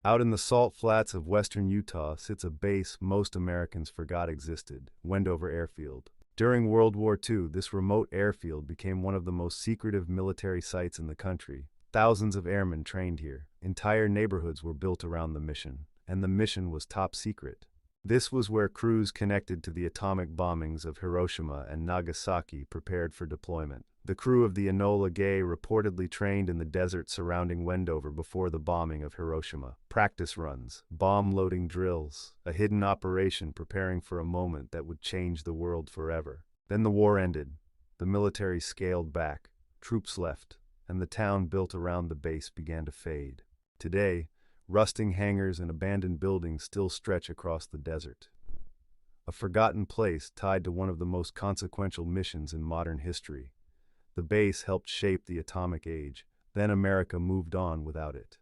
Out in the salt flats of western Utah sits a base most Americans forgot existed, Wendover Airfield. During World War II, this remote airfield became one of the most secretive military sites in the country. Thousands of airmen trained here. Entire neighborhoods were built around the mission, and the mission was top secret. This was where crews connected to the atomic bombings of Hiroshima and Nagasaki prepared for deployment. The crew of the Enola Gay reportedly trained in the desert surrounding Wendover before the bombing of Hiroshima. Practice runs, bomb-loading drills, a hidden operation preparing for a moment that would change the world forever. Then the war ended. The military scaled back, troops left, and the town built around the base began to fade. Today, rusting hangars and abandoned buildings still stretch across the desert. A forgotten place tied to one of the most consequential missions in modern history. The base helped shape the atomic age, then America moved on without it.